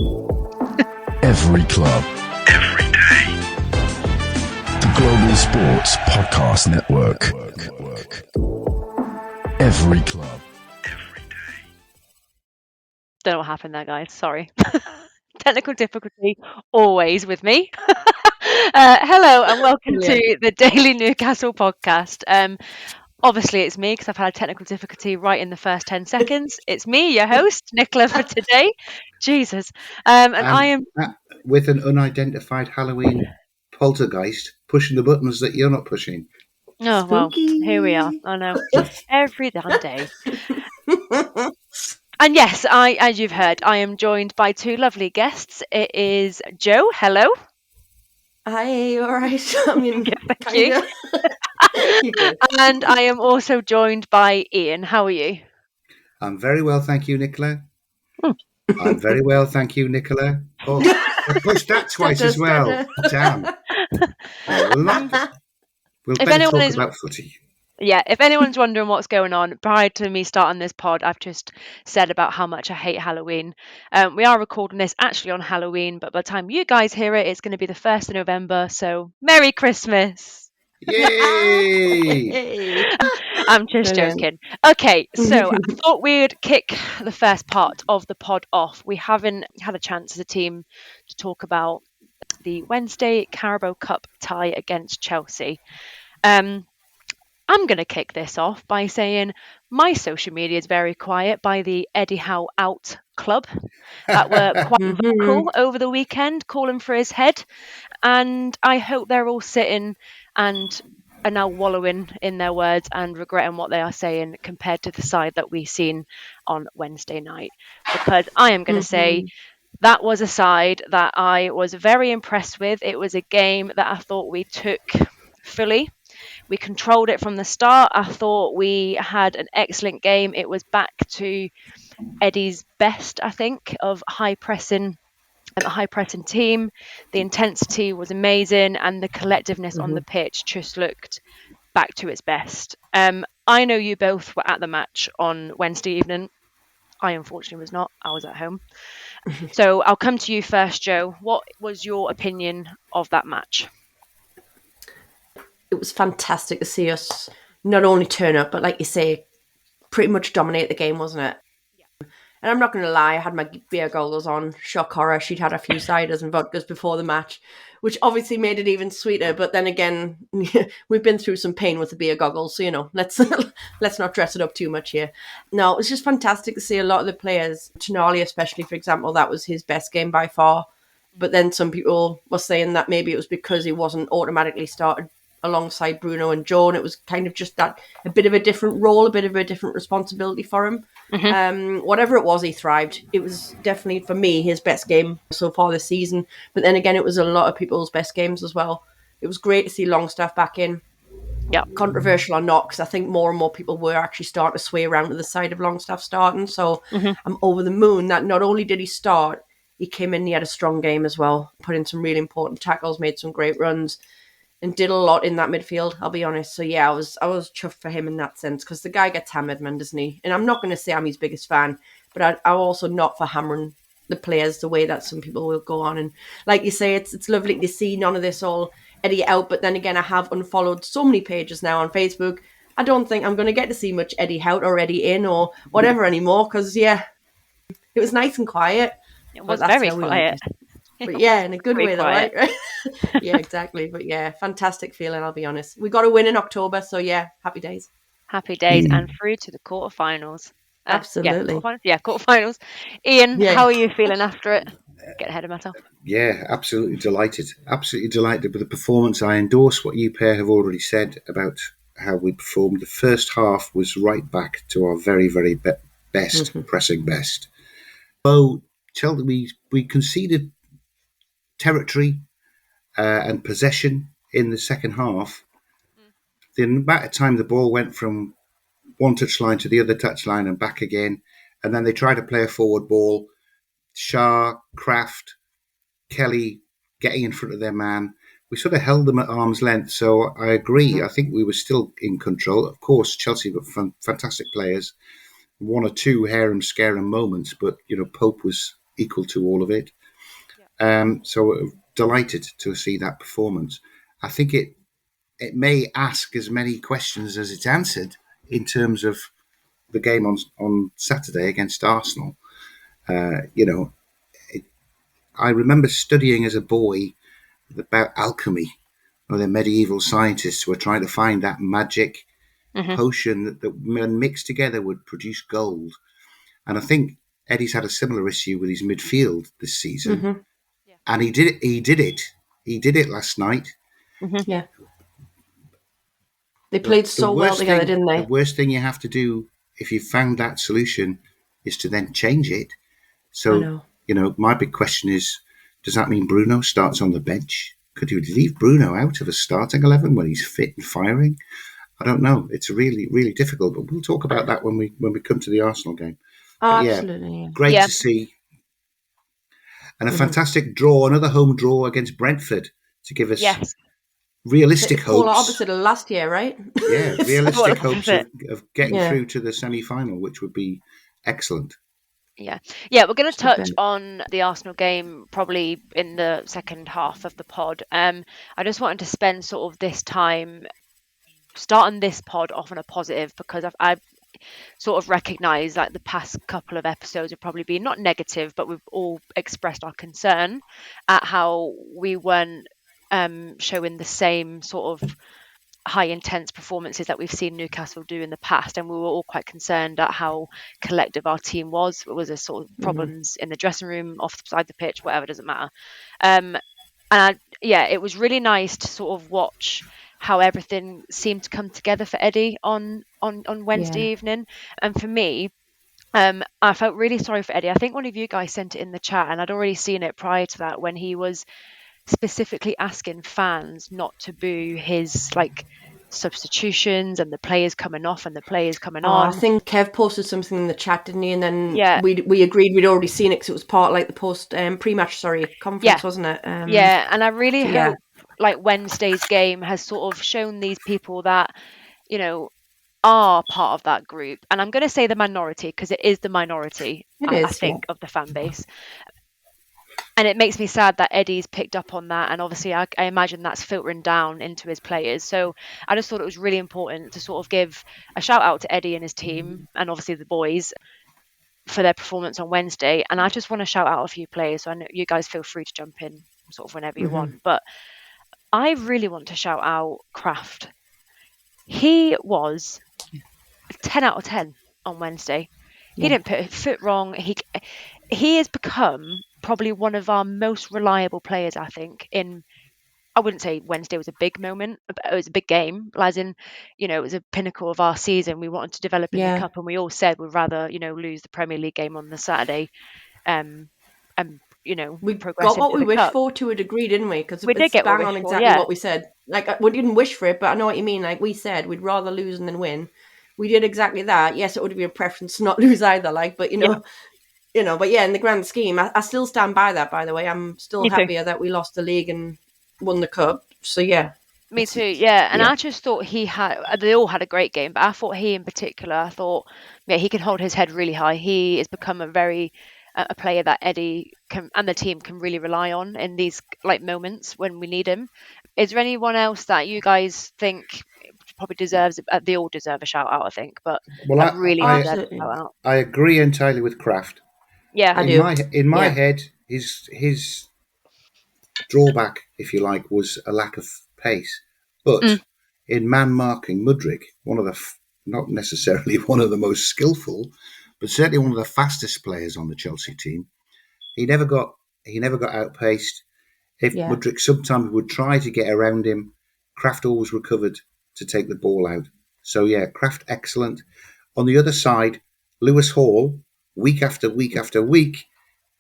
Every club. Every day. The Global Sports Podcast Network. Every club. Every day. Don't know what happened there, guys. Sorry. Technical difficulty always with me. Hello and welcome to the Daily Newcastle podcast. Obviously it's me because I've had a technical difficulty right in the first 10 seconds. It's me, your host, Nicola, for today. Jesus. And I am... with an unidentified Halloween poltergeist pushing the buttons that you're not pushing. Oh, Spooky. Well, here we are. I know. Every damn day. And yes, as you've heard, I am joined by two lovely guests. It is Joe. Hello. Hi, all right. I mean, thank you. And I am also joined by Iain. How are you? I'm very well, thank you, Nicola. I'm very well, thank you, Nicola. Oh, I pushed that twice as well. Damn. We'll better talk about footy. Yeah, if anyone's wondering what's going on, prior to me starting this pod, I've just said about how much I hate Halloween. We are recording this actually on Halloween, but by the time you guys hear it, it's going to be the 1st of November, so Merry Christmas! Yay! I'm just joking. Okay, so I thought we'd kick the first part of the pod off. We haven't had a chance as a team to talk about the Wednesday Carabao Cup tie against Chelsea. I'm going to kick this off by saying my social media is very quiet by the Eddie Howe Out Club that were quite vocal over the weekend, calling for his head. And I hope they're all sitting and are now wallowing in their words and regretting what they are saying compared to the side that we've seen on Wednesday night. Because I am going to say that was a side that I was very impressed with. It was a game that I thought we took fully. We controlled it from the start. I thought we had an excellent game. It was back to Eddie's best, I think, of high pressing and a high pressing team. The intensity was amazing and the collectiveness on the pitch just looked back to its best. I know you both were at the match on Wednesday evening. I unfortunately was not. I was at home. So I'll come to you first, Joe. What was your opinion of that match? It was fantastic to see us not only turn up, but like you say, pretty much dominate the game, wasn't it? Yeah. And I'm not going to lie, I had my beer goggles on. Shock horror. She'd had a few ciders and vodkas before the match, which obviously made it even sweeter. But then again, we've been through some pain with the beer goggles, so let's not dress it up too much here. No, it was just fantastic to see a lot of the players. Tonali, especially, for example, that was his best game by far. But then some people were saying that maybe it was because he wasn't automatically started alongside Bruno and Joe, and it was kind of just that a bit of a different role, a bit of a different responsibility for him. Whatever it was, he thrived. It was definitely, for me, his best game so far this season. But then again, it was a lot of people's best games as well. It was great to see Longstaff back in. Yeah, controversial or not, because I think more and more people were actually starting to sway around to the side of Longstaff starting. So I'm over the moon that not only did he start, he came in, he had a strong game as well, put in some really important tackles, made some great runs, and did a lot in that midfield, I'll be honest. So yeah, I was chuffed for him in that sense, because the guy gets hammered, man, doesn't he? And I'm not going to say I'm his biggest fan, but I'm also not for hammering the players the way that some people will go on. And like you say, it's lovely to see none of this all Eddie out. But then again, I have unfollowed so many pages now on Facebook. I don't think I'm going to get to see much Eddie out or Eddie in or whatever anymore, because yeah, it was nice and quiet. It was very quiet. But yeah, in a good way though, right? Yeah, exactly. But yeah, fantastic feeling, I'll be honest. We got a win in October, so yeah, happy days. Happy days and through to the quarterfinals. Absolutely. Quarterfinals. Iain, how are you feeling after it? Get ahead of myself. Yeah, absolutely delighted. Absolutely delighted with the performance. I endorse what you pair have already said about how we performed. The first half was right back to our very, very best, pressing best. So Chelsea, we conceded territory and possession in the second half. The amount of time the ball went from one touchline to the other touchline and back again, and then they tried to play a forward ball. Shah, Kraft, Kelly getting in front of their man. We sort of held them at arm's length. So I agree. I think we were still in control. Of course, Chelsea were fantastic players. One or two harem-scarum moments, but Pope was equal to all of it. So delighted to see that performance. I think it may ask as many questions as it's answered in terms of the game on Saturday against Arsenal. I remember studying as a boy about alchemy, or the medieval scientists were trying to find that magic potion that when mixed together would produce gold. And I think Eddie's had a similar issue with his midfield this season, and he did it. He did it last night. Yeah. They played so well together, didn't they? The worst thing you have to do if you've found that solution is to then change it. So, my big question is, does that mean Bruno starts on the bench? Could you leave Bruno out of a starting 11 when he's fit and firing? I don't know. It's really, really difficult, but we'll talk about that when we come to the Arsenal game. Oh, absolutely. Great to see. And a fantastic draw, another home draw against Brentford to give us realistic hopes. Polar opposite of last year, right? Yeah, realistic hopes of getting through to the semi-final, which would be excellent. Yeah, we're going to touch on the Arsenal game probably in the second half of the pod. I just wanted to spend sort of this time starting this pod off on a positive, because I've sort of recognised like the past couple of episodes have probably been not negative, but we've all expressed our concern at how we weren't showing the same sort of high intense performances that we've seen Newcastle do in the past, and we were all quite concerned at how collective our team was. It was a sort of problems in the dressing room, offside the pitch, whatever, doesn't matter. It was really nice to sort of watch how everything seemed to come together for Eddie on Wednesday evening. And for me, I felt really sorry for Eddie. I think one of you guys sent it in the chat, and I'd already seen it prior to that, when he was specifically asking fans not to boo his like substitutions and the players coming off and the players coming on. I think Kev posted something in the chat, didn't he? And then we agreed we'd already seen it because it was part of like the post pre-match conference, wasn't it? And I really hope like Wednesday's game has sort of shown these people that are part of that group, and I'm going to say the minority because it is the minority, I think, of the fan base. And it makes me sad that Eddie's picked up on that. And obviously, I imagine that's filtering down into his players. So I just thought it was really important to sort of give a shout out to Eddie and his team, and obviously the boys, for their performance on Wednesday. And I just want to shout out a few players. So I know you guys feel free to jump in sort of whenever you want. But I really want to shout out Kraft. He was 10 out of 10 on Wednesday. He didn't put a foot wrong. He has become probably one of our most reliable players, I think. I wouldn't say Wednesday was a big moment, but it was a big game. As in, it was a pinnacle of our season. We wanted to develop in the cup, and we all said we'd rather, lose the Premier League game on the Saturday. We got what we wished for to a degree, didn't we? Because we did get bang on exactly what we said. Like, we didn't wish for it, but I know what you mean. Like we said, we'd rather lose than win. We did exactly that. Yes, it would be a preference to not lose either. But in the grand scheme, I still stand by that. By the way, I'm still happier that we lost the league and won the cup. So yeah, me too. Yeah, and I just thought they all had a great game, but I thought he in particular, he can hold his head really high. He has become a player that Eddie and the team can really rely on in these like moments when we need him. Is there anyone else that you guys think probably deserves? They all deserve a shout out, I think. But I really deserve a shout out. I agree entirely with Kraft. Yeah, I do. In my head, his drawback, if you like, was a lack of pace. But in man marking, Mudryk, one of the not necessarily one of the most skillful, but certainly one of the fastest players on the Chelsea team, he never got outpaced. If Mudryk sometimes would try to get around him, Kraft always recovered to take the ball out. So Kraft excellent. On the other side, Lewis Hall, week after week after week,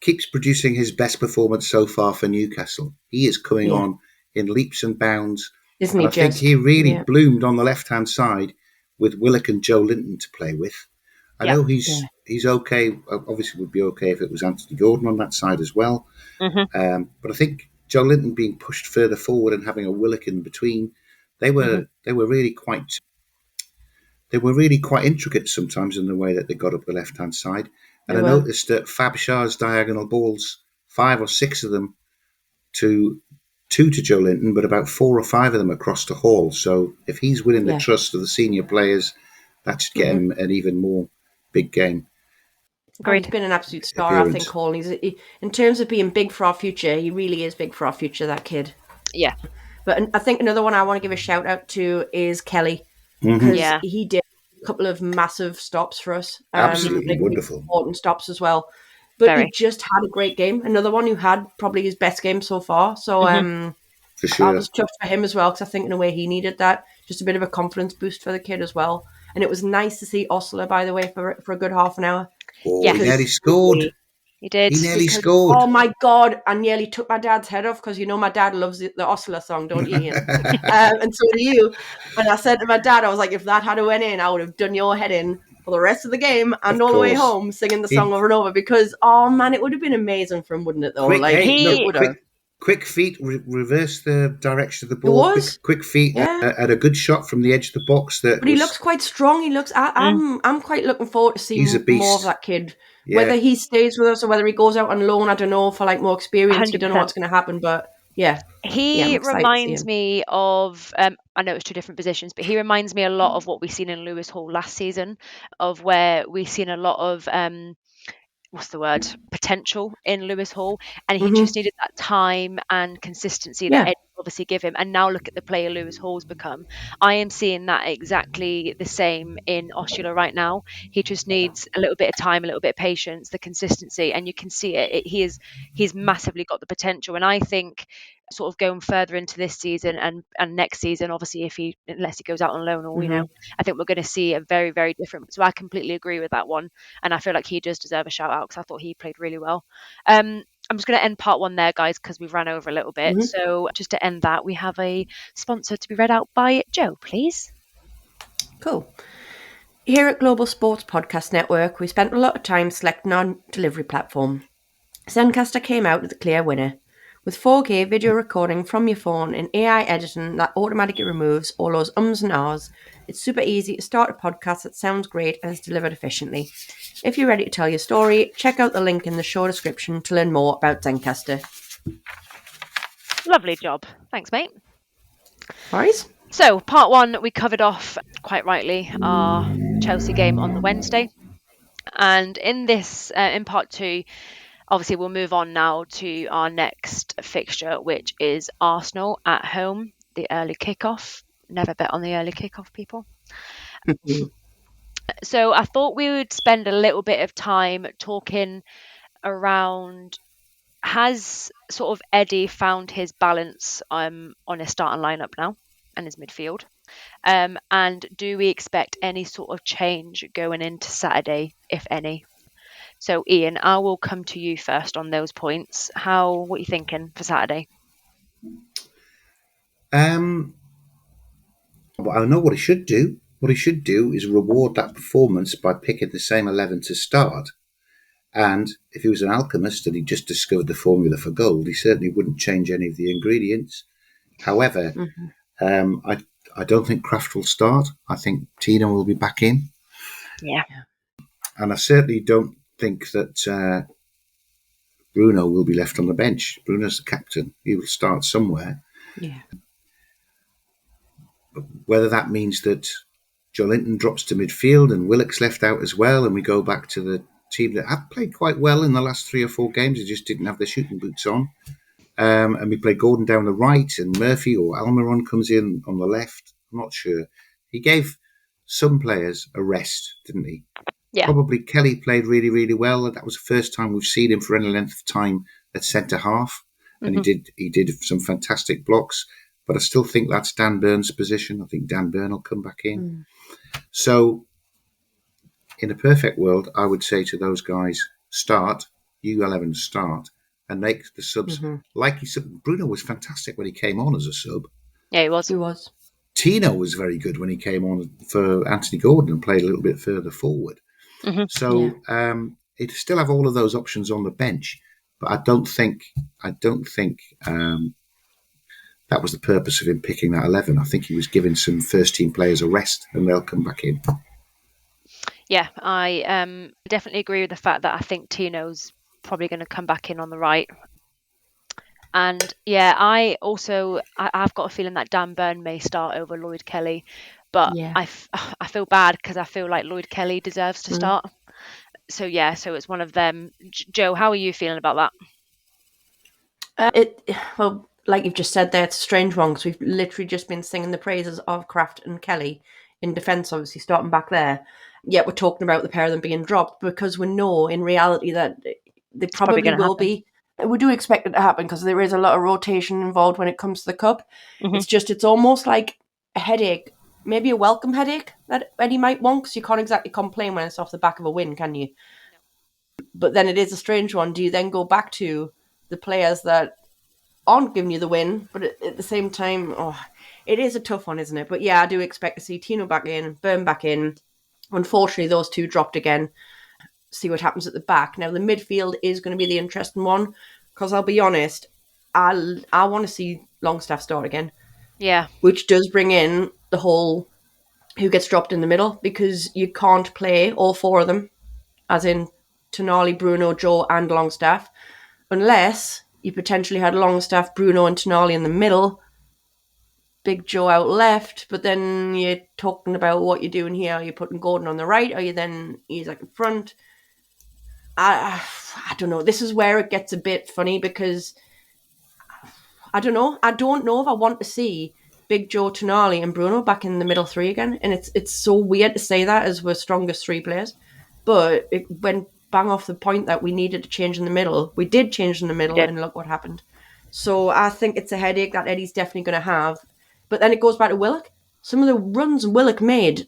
keeps producing his best performance so far for Newcastle. He is coming on in leaps and bounds. Isn't he? I think he really bloomed on the left-hand side with Willock and Joe Linton to play with. I know he's okay. Obviously, would be okay if it was Anthony Gordon on that side as well. But I think Joe Linton being pushed further forward and having a Willock in between, they were really quite intricate sometimes in the way that they got up the left-hand side. And I noticed that Fab Shah's diagonal balls, 5 or 6 of them to Joe Linton, but about 4 or 5 of them across the hall. So if he's winning the trust of the senior players, that should get him an even more big game. Agreed. He's been an absolute star, I think, Cole. In terms of being big for our future, he really is big for our future, that kid. Yeah. But I think another one I want to give a shout out to is Kelly, because he did a couple of massive stops for us. Absolutely wonderful. Important stops as well. But he just had a great game. Another one who had probably his best game so far. So for sure. I was chuffed for him as well, because I think in a way he needed that. Just a bit of a confidence boost for the kid as well. And it was nice to see Osler, by the way, for a good half an hour. Oh, he nearly scored. He did. He nearly scored. Oh my God, I nearly took my dad's head off, because you know my dad loves the Osler song, don't you, Ian? And so do you. And I said to my dad, I was like, if that had went in, I would have done your head in for the rest of the game and all the way home, singing the song over and over, because, oh man, it would have been amazing for him, wouldn't it, though? Quick feet, reverse the direction of the ball. Quick feet, at a good shot from the edge of the box. But he looks quite strong. He looks. I'm quite looking forward to seeing more of that kid. Yeah. Whether he stays with us or whether he goes out on loan, I don't know. For like more experience, 100%. You don't know what's going to happen, but yeah. He reminds me of. I know it's 2 different positions, but he reminds me a lot of what we've seen in Lewis Hall last season, of where we've seen a lot of. Potential in Lewis Hall, and he just needed that time and consistency that Ed obviously give him. And now look at the player Lewis Hall's become. I am seeing that exactly the same in Osula right now. He just needs a little bit of time, a little bit of patience, the consistency, and you can see it. He's massively got the potential, and I think sort of going further into this season and next season, obviously unless he goes out on loan or I think we're going to see a very, very different. So I completely agree with that one, and I feel like he does deserve a shout out, because I thought he played really well. I'm just going to end part 1 there, guys, because we've ran over a little bit. So just to end that, we have a sponsor to be read out by Joe, please. Cool. Here at Global Sports Podcast Network, we spent a lot of time selecting our delivery platform. Zencastr came out with a clear winner. With 4K video recording from your phone and AI editing that automatically removes all those ums and ahs, it's super easy to start a podcast that sounds great and is delivered efficiently. If you're ready to tell your story, check out the link in the show description to learn more about Zencastr. Lovely job. Thanks, mate. Alright. So, part 1, we covered off, quite rightly, our Chelsea game on the Wednesday. And in this, in part 2, obviously, we'll move on now to our next fixture, which is Arsenal at home, the early kickoff. Never bet on the early kickoff, people. So I thought we would spend a little bit of time talking around, has sort of Eddie found his balance on his starting lineup now and his midfield? And do we expect any sort of change going into Saturday, if any? So, Ian, I will come to you first on those points. What are you thinking for Saturday? Well, I know what he should do. What he should do is reward that performance by picking the same 11 to start. And if he was an alchemist and he just discovered the formula for gold, he certainly wouldn't change any of the ingredients. However, I don't think Kraft will start. I think Tino will be back in. Yeah. And I certainly don't think that Bruno will be left on the bench. Bruno's the captain. He will start somewhere. Yeah. But whether that means that Joe Linton drops to midfield and Willock's left out as well, and we go back to the team that have played quite well in the last 3 or 4 games, they just didn't have their shooting boots on. And we play Gordon down the right and Murphy or Almiron comes in on the left. I'm not sure. He gave some players a rest, didn't he? Yeah. Probably Kelly played really, really well. That was the first time we've seen him for any length of time at centre half. And he did some fantastic blocks. But I still think that's Dan Byrne's position. I think Dan Byrne will come back in. So in a perfect world, I would say to those guys, start, U11 start, and make the subs. Like he said, Bruno was fantastic when he came on as a sub. Yeah, he was. He was. Tino was very good when he came on for Anthony Gordon and played a little bit further forward. So he'd still have all of those options on the bench, but I don't think that was the purpose of him picking that 11. I think he was giving some first team players a rest, and they'll come back in. Yeah, I definitely agree with the fact that I think Tino's probably going to come back in on the right. And yeah, I've got a feeling that Dan Burn may start over Lloyd Kelly, but Yeah. I feel bad because I feel like Lloyd Kelly deserves to start. So yeah, so it's one of them. Joe, how are you feeling about that? Well, like you've just said there, it's a strange one because we've literally just been singing the praises of Kraft and Kelly in defence, obviously starting back there. Yet we're talking about the pair of them being dropped because we know in reality that they probably will be. We do expect it to happen because there is a lot of rotation involved when it comes to the cup. It's almost like a headache, maybe a welcome headache that Eddie might want, because you can't exactly complain when it's off the back of a win, can you? No. But then it is a strange one. Do you then go back to the players that aren't giving you the win, but at the same time, it is a tough one, isn't it? But yeah, I do expect to see Tino back in, Burn back in. Unfortunately, those two dropped again. See what happens at the back. Now, the midfield is going to be the interesting one, because I'll be honest, I want to see Longstaff start again. Yeah. Which does bring in the whole who gets dropped in the middle, because you can't play all four of them, as in Tonali, Bruno, Joe and Longstaff, unless you potentially had Longstaff, Bruno and Tonali in the middle, Big Joe out left, but then you're talking about what you're doing here. Are you putting Gordon on the right? Are you then Isak in front? I don't know. This is where it gets a bit funny, because I don't know. I don't know if I want to see Big Joe, Tonali and Bruno back in the middle three again. And it's so weird to say that as we're strongest three players. But it went bang off the point that we needed to change in the middle. We did change in the middle, and look what happened. So I think it's a headache that Eddie's definitely going to have. But then it goes back to Willock. Some of the runs Willock made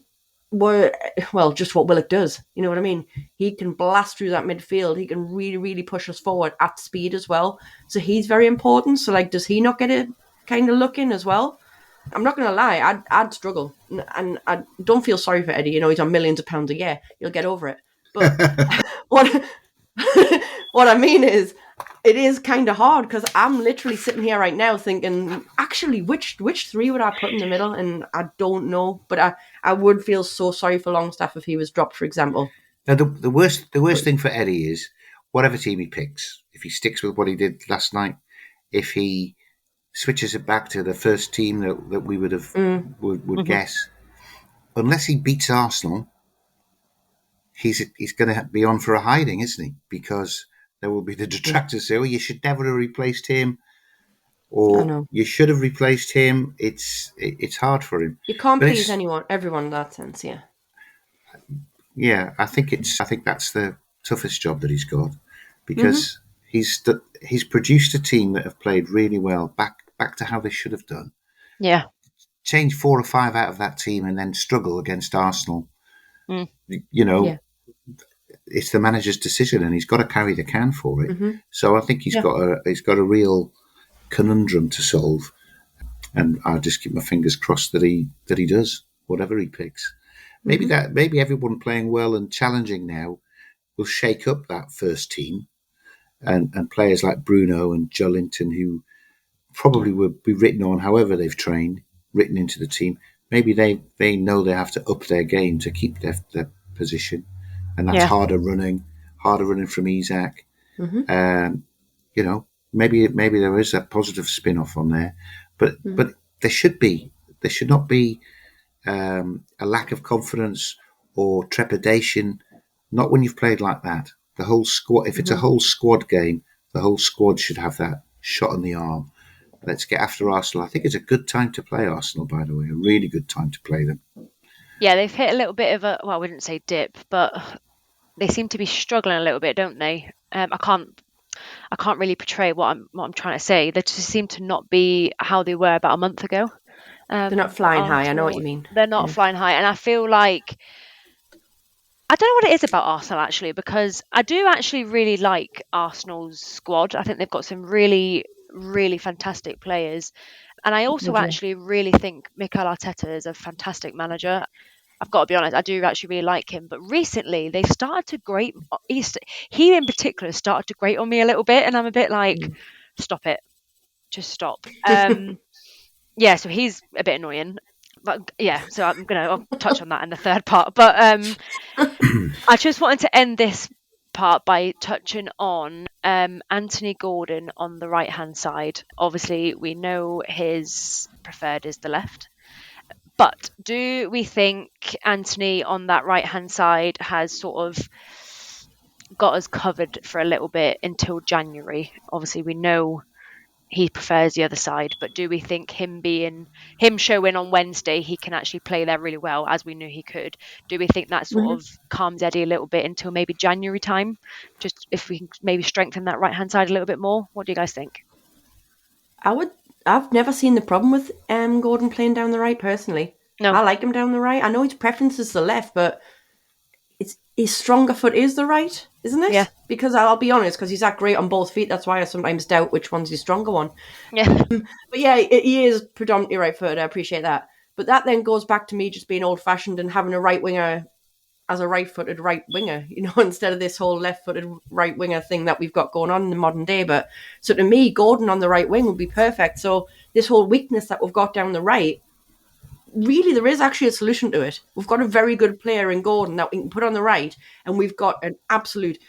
were, well, just what Willock does. You know what I mean? He can blast through that midfield. He can really, really push us forward at speed as well. So he's very important. So, like, does he not get a kind of look in as well? I'm not going to lie. I'd struggle. And I don't feel sorry for Eddie. You know, he's on millions of pounds a year. He'll get over it. But what I mean is, it is kind of hard, because I'm literally sitting here right now thinking, actually, which three would I put in the middle? And I don't know, but I would feel so sorry for Longstaff if he was dropped, for example. Now, the worst thing for Eddie is whatever team he picks. If he sticks with what he did last night, if he switches it back to the first team that we would have would guess, unless he beats Arsenal, he's going to be on for a hiding, isn't he? Because there will be the detractors say, "Oh, you should never have replaced him," or "You should have replaced him." It's hard for him. You can't please everyone in that sense, yeah. Yeah, I think that's the toughest job that he's got, because he's produced a team that have played really well, back to how they should have done. Yeah. Change 4 or 5 out of that team and then struggle against Arsenal. You know, it's the manager's decision, and he's got to carry the can for it. So I think he's got a real conundrum to solve, and I'll just keep my fingers crossed that he does whatever he picks. Maybe everyone playing well and challenging now will shake up that first team, and players like Bruno and Joe Linton, who probably will be written on however they've trained, written into the team. Maybe they know they have to up their game to keep their position, and that's harder running from Isak. You know, maybe there is a positive spin-off on there, but there should not be a lack of confidence or trepidation. Not when you've played like that. The whole squad. If it's a whole squad game, the whole squad should have that shot in the arm. Let's get after Arsenal. I think it's a good time to play Arsenal, by the way. A really good time to play them. Yeah, they've hit a little bit of I wouldn't say dip, but they seem to be struggling a little bit, don't they? I can't really portray what I'm trying to say. They just seem to not be how they were about a month ago. They're not flying high. I know what you mean. They're not flying high, and I feel like I don't know what it is about Arsenal, actually, because I do actually really like Arsenal's squad. I think they've got some really, really fantastic players. And I also actually really think Mikel Arteta is a fantastic manager. I've got to be honest, I do actually really like him. But recently, they've started to grate. He in particular started to grate on me a little bit. And I'm a bit like, stop it. Just stop. Yeah, so he's a bit annoying. So I'll touch on that in the third part. But I just wanted to end this part by touching on Anthony Gordon on the right hand side. Obviously, we know his preferred is the left. But do we think Anthony on that right hand side has sort of got us covered for a little bit until January? Obviously, we know he prefers the other side, but do we think him showing on Wednesday he can actually play there really well, as we knew he could? Do we think that sort of calms Eddie a little bit until maybe January time? Just if we can maybe strengthen that right hand side a little bit more. What do you guys think? I've never seen the problem with Gordon playing down the right personally. No. I like him down the right. I know his preference is the left, but his stronger foot is the right, isn't it? Yeah. Because I'll be honest, because he's that great on both feet, that's why I sometimes doubt which one's his stronger one. Yeah. But yeah, he is predominantly right-footed. I appreciate that. But that then goes back to me just being old-fashioned and having a right winger as a right-footed right winger, instead of this whole left-footed right winger thing that we've got going on in the modern day. But so to me, Gordon on the right wing would be perfect. So this whole weakness that we've got down the right, really, there is actually a solution to it. We've got a very good player in Gordon that we can put on the right, and we've got an absolute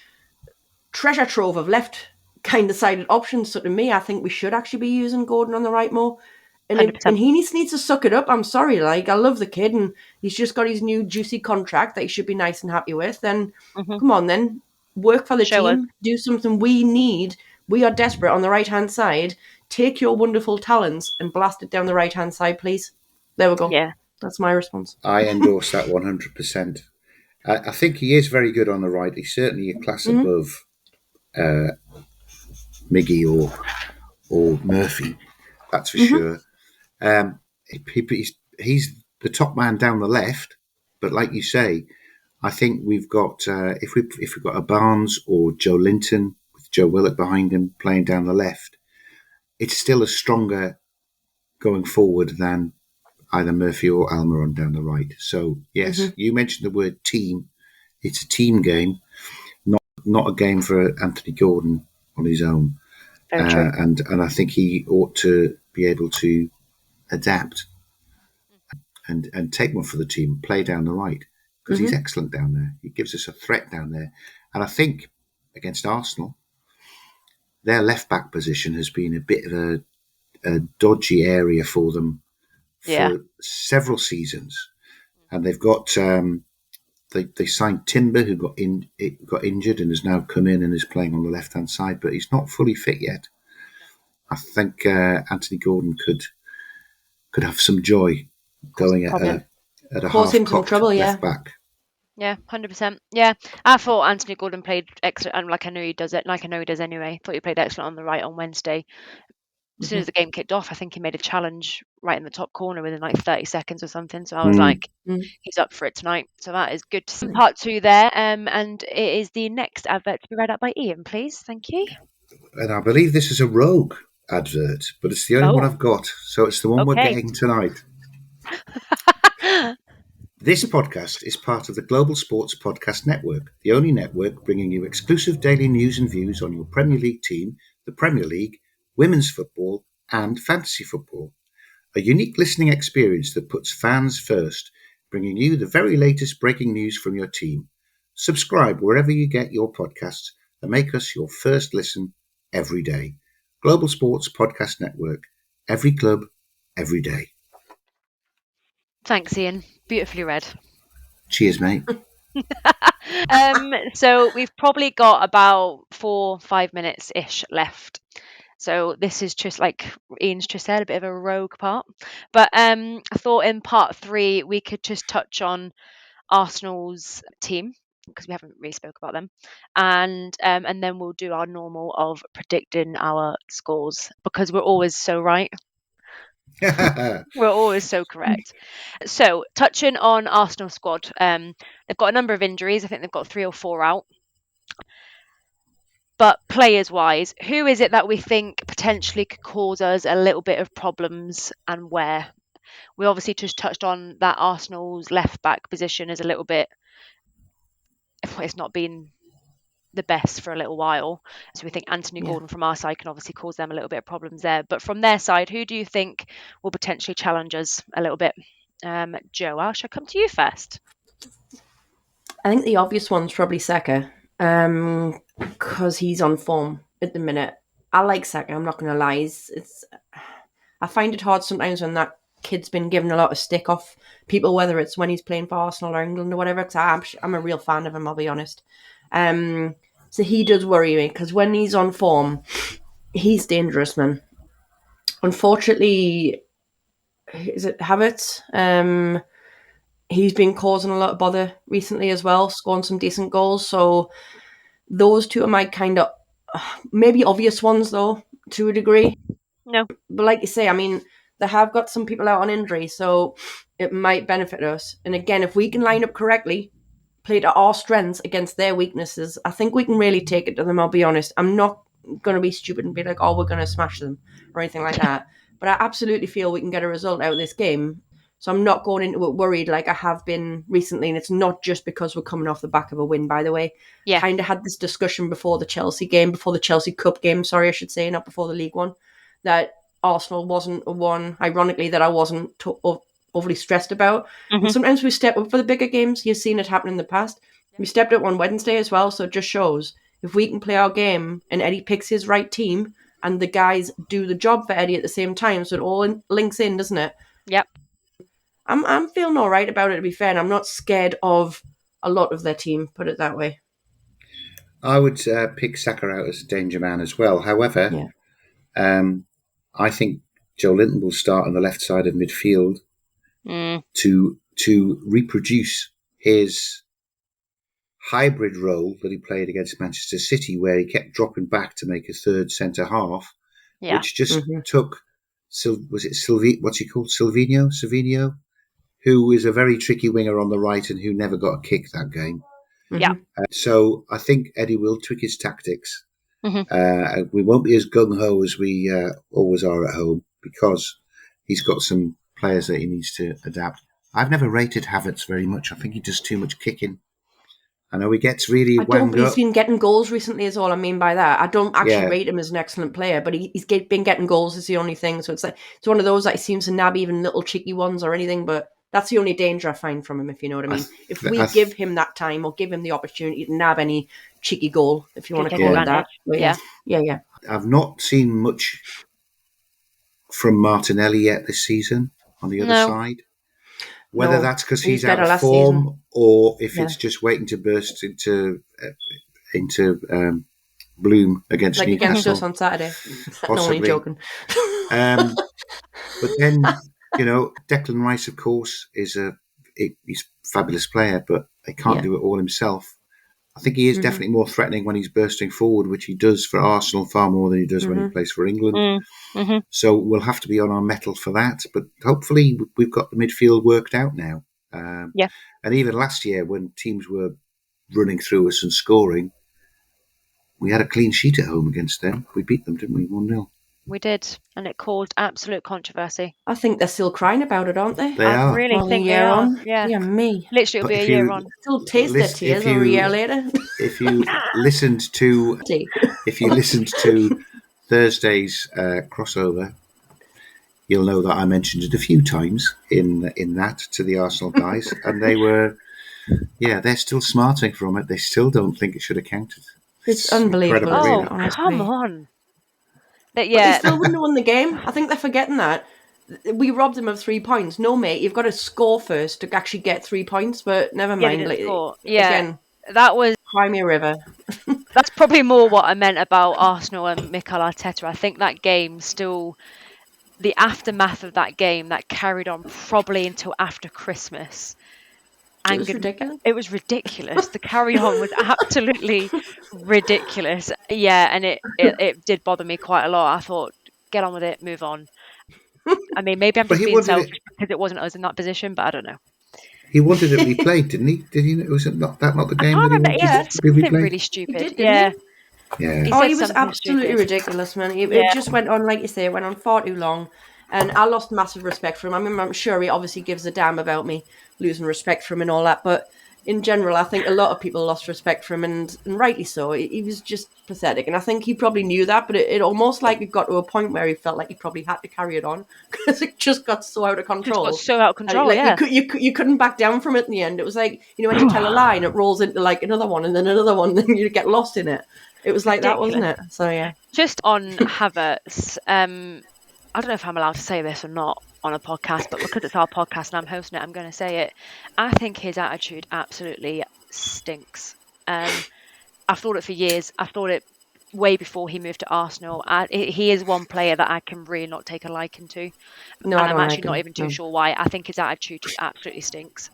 treasure trove of left kind of sided options. So to me, I think we should actually be using Gordon on the right more. And he needs to suck it up. I'm sorry, I love the kid, and he's just got his new juicy contract that he should be nice and happy with. Then come on, then work for the team, do something we need. We are desperate on the right hand side. Take your wonderful talents and blast it down the right hand side, please. There we go. Yeah, that's my response. I endorse that 100%. I think he is very good on the right. He's certainly a class above Miggy or Murphy. That's for sure. He's the top man down the left, but like you say, I think we've got if we've got a Barnes or Joe Linton with Joe Willett behind him playing down the left, it's still a stronger going forward than either Murphy or Almiron down the right. So yes, you mentioned the word team. It's a team game, not a game for Anthony Gordon on his own. And I think he ought to be able to adapt and take one for the team, play down the right, because he's excellent down there. He gives us a threat down there. And I think against Arsenal, their left-back position has been a bit of a dodgy area for them for several seasons. And they've got... They signed Timber, who got injured and has now come in and is playing on the left-hand side, but he's not fully fit yet. I think Anthony Gordon could have some joy going at a half-cocked left-back. Yeah, 100%. Yeah, I thought Anthony Gordon played excellent, and like I know he does anyway. Thought he played excellent on the right on Wednesday. As soon as the game kicked off, I think he made a challenge right in the top corner within like 30 seconds or something. So I was like, he's up for it tonight. So that is good. Part 2 there. And it is the next advert to be read out by Iain, please. Thank you. And I believe this is a Rogue advert, but it's the only one I've got. So it's the one we're getting tonight. This podcast is part of the Global Sports Podcast Network, the only network bringing you exclusive daily news and views on your Premier League team, the Premier League, women's football and fantasy football. A unique listening experience that puts fans first, bringing you the very latest breaking news from your team. Subscribe wherever you get your podcasts and make us your first listen every day. Global Sports Podcast Network. Every club, every day. Thanks, Iain. Beautifully read. Cheers, mate. So we've probably got about 4-5 minutes-ish left. So this is just like Ian's just said, a bit of a rogue part. But I thought in part 3 we could just touch on Arsenal's team, because we haven't really spoke about them, and then we'll do our normal of predicting our scores, because we're always so right. We're always so correct. So touching on Arsenal squad, they've got a number of injuries. I think they've got 3 or 4 out. But players-wise, who is it that we think potentially could cause us a little bit of problems, and where? We obviously just touched on that Arsenal's left-back position is a little bit... It's not been the best for a little while. So we think Anthony Gordon from our side can obviously cause them a little bit of problems there. But from their side, who do you think will potentially challenge us a little bit? Joe, I shall come to you first. I think the obvious one's probably Saka, because he's on form at the minute. I like Saka, I'm not going to lie. I find it hard sometimes when that kid's been given a lot of stick off people, whether it's when he's playing for Arsenal or England or whatever, because I'm a real fan of him, I'll be honest. So he does worry me, because when he's on form, he's dangerous, man. Unfortunately, is it Havertz? He's been causing a lot of bother recently as well, scoring some decent goals. So those two are my kind of maybe obvious ones, though, to a degree. No. But like you say, I mean, they have got some people out on injury, so it might benefit us. And again, if we can line up correctly, play to our strengths against their weaknesses, I think we can really take it to them, I'll be honest. I'm not going to be stupid and be like, oh, we're going to smash them or anything like that. But I absolutely feel we can get a result out of this game. So I'm not going into it worried like I have been recently. And it's not just because we're coming off the back of a win, by the way. Yeah. Kind of had this discussion before the Chelsea game, before the Chelsea Cup game, sorry, I should say, not before the League one, that Arsenal wasn't a one, ironically, that I wasn't overly stressed about. And sometimes we step up for the bigger games. You've seen it happen in the past. We stepped up on Wednesday as well, so it just shows if we can play our game and Eddie picks his right team and the guys do the job for Eddie at the same time, so it all links in, doesn't it? Yep. I'm feeling all right about it, to be fair, and I'm not scared of a lot of their team, put it that way. I would pick Saka out as a danger man as well. However, I think Joe Linton will start on the left side of midfield to reproduce his hybrid role that he played against Manchester City, where he kept dropping back to make a third centre half, which just took, what's he called? Silvinho, who is a very tricky winger on the right and who never got a kick that game. Yeah. So I think Eddie will tweak his tactics. We won't be as gung-ho as we always are at home, because he's got some players that he needs to adapt. I've never rated Havertz very much. I think he does too much kicking. I know he gets really wound up. He's been getting goals recently is all I mean by that. I don't actually rate him as an excellent player, but he's been getting goals is the only thing. So it's one of those that he seems to nab even little cheeky ones or anything, but that's the only danger I find from him, if you know what I mean. If we give him that time or give him the opportunity to nab any cheeky goal, if you want to call it that. Yeah. I've not seen much from Martinelli yet this season on the other side. Whether that's because he's out of form or if it's just waiting to burst into bloom against like Newcastle. Against us on Saturday. Possibly. No, only joking. But then, Declan Rice, of course, he's a fabulous player, but he can't do it all himself. I think he is definitely more threatening when he's bursting forward, which he does for Arsenal far more than he does when he plays for England. So we'll have to be on our mettle for that. But hopefully we've got the midfield worked out now. And even last year, when teams were running through us and scoring, we had a clean sheet at home against them. We beat them, didn't we? 1-0. We did, and it caused absolute controversy. I think they're still crying about it, aren't they? They are. I really think they are. Yeah, me. Literally, it'll be a year on. Still taste their tears a year later. If you listened to Thursday's crossover, you'll know that I mentioned it a few times in that to the Arsenal guys, and they were, they're still smarting from it. They still don't think it should have counted. It's unbelievable. Oh, come on. But they still wouldn't have won the game. I think they're forgetting that. We robbed them of 3 points. No, mate, you've got to score first to actually get 3 points, but never mind. Again, that was... Cry me a river. That's probably more what I meant about Arsenal and Mikel Arteta. I think that game still... The aftermath of that game, that carried on probably until after Christmas. It was ridiculous. It was ridiculous. The carry on was absolutely ridiculous. Yeah, and it did bother me quite a lot. I thought, get on with it, move on. I mean, maybe I'm just being selfish because it wasn't us in that position, but I don't know. He wanted it replayed, didn't he? Did he? Was it not the game that he wanted to be replayed? Really stupid. He did, Yeah. Oh, he was absolutely ridiculous, man. It just went on, like you say, it went on far too long. And I lost massive respect for him. I mean, I'm sure he obviously gives a damn about me losing respect for him and all that. But in general, I think a lot of people lost respect for him, and rightly so. He was just pathetic, and I think he probably knew that, but it almost like it got to a point where he felt like he probably had to carry it on because it just got so out of control. Just got so out of control, like, you couldn't back down from it in the end. It was like, when you tell a lie and it rolls into like another one and then another one, then you get lost in it. It was like that, wasn't it? So, yeah. Just on Havertz, I don't know if I'm allowed to say this or not on a podcast, but because it's our podcast and I'm hosting it, I'm going to say it. I think his attitude absolutely stinks. I've thought it for years. I thought it way before he moved to Arsenal. He is one player that I can really not take a liking to. No, and I don't I'm actually like not him. even too sure why. I think his attitude just absolutely stinks.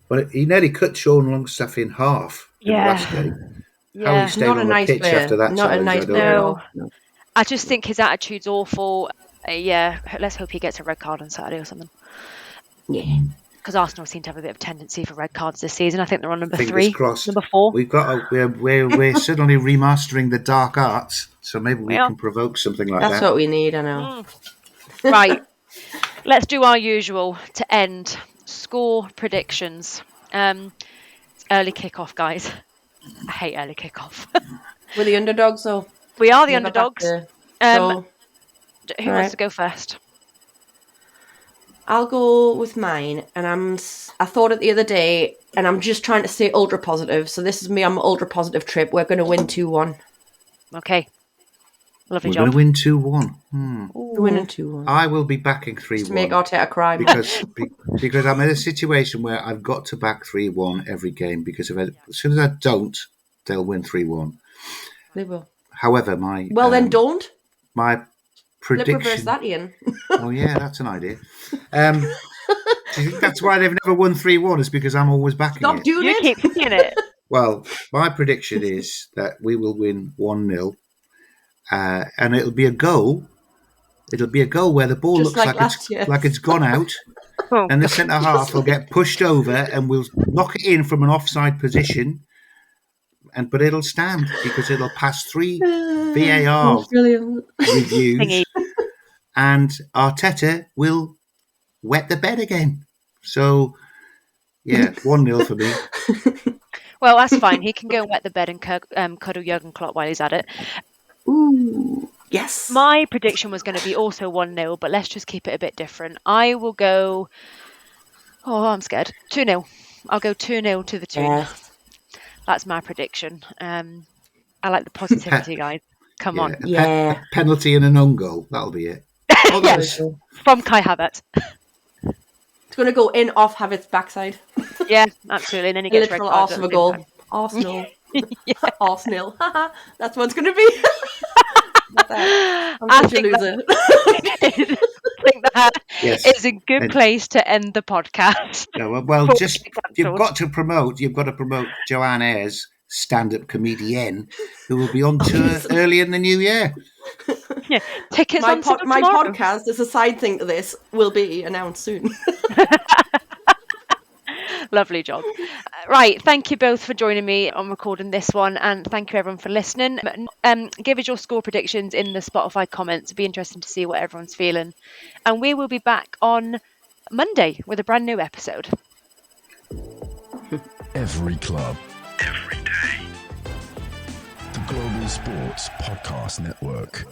Well, he nearly cut Sean Longstaff in half in the last game. How he stayed Not on a the nice pitch player. after that Not a challenge, nice I don't player at know. all. No. I just think his attitude's awful. Let's hope he gets a red card on Saturday or something. Yeah. Because Arsenal seem to have a bit of tendency for red cards this season. I think they're on number Fingers 3, crossed. number 4. We're suddenly remastering the dark arts, so maybe we can provoke something like That's that. what we need, I know. Right, let's do our usual to end. Score predictions. It's early kickoff, guys. I hate early kickoff. We're the underdogs, so We are the never back underdogs. to- Who wants to go first? I'll go with mine, and I thought it the other day, and I'm just trying to stay ultra positive. So this is me on my ultra positive trip. We're going to win 2-1. Okay. Lovely We're job. going to win 2-1. We're winning 2-1. I will be backing 3-1. To make Arteta cry. because I'm in a situation where I've got to back 3-1 every game, because as soon as I don't, they'll win 3-1. They will. However, then don't. My prediction. Flip reverse that, Ian. Oh yeah, that's an idea. Do you think that's why they've never won 3-1? Is because I'm always backing Stop it? doing You it. keep thinking it. Well, my prediction is that we will win 1-0, and it'll be a goal. It'll be a goal where the ball Just looks like last year. like it's gone out, and the centre half will get pushed over, and we'll knock it in from an offside position. But it'll stand because it'll pass 3 VAR Brilliant. reviews, Thingy. and Arteta will wet the bed again. So, yeah, 1-0 for me. Well, that's fine. He can go and wet the bed and cuddle Jurgen Klopp while he's at it. Ooh, yes. My prediction was going to be also 1-0, but let's just keep it a bit different. I will go... Oh, I'm scared. 2-0. I'll go 2-0 to the Toon. Yes. That's my prediction. I like the positivity, guys. Come on. A penalty and an own goal. That'll be it. Oh, Yes. From Kai Havertz. It's going to go in off Havertz's backside. Yeah, absolutely. And then he A gets red literal cards at Arsenal the goal. same time. Arsenal. Arsenal. That's what it's going to be. What the heck? I'm such a loser. I think that Yes. is a good place to end the podcast. Yeah, well, Before just we get you've cancelled. got to promote Joanne Ayres, stand-up comedian, who will be on tour early in the new year. Yeah. Tickets My on sale my tomorrow. podcast, as a side thing to this, will be announced soon. Lovely job. Right, thank you both for joining me on recording this one, and thank you everyone for listening. Give us your score predictions in the Spotify comments. It'd be interesting to see what everyone's feeling. And we will be back on Monday with a brand new episode. Every club, every day. The Global Sports Podcast Network.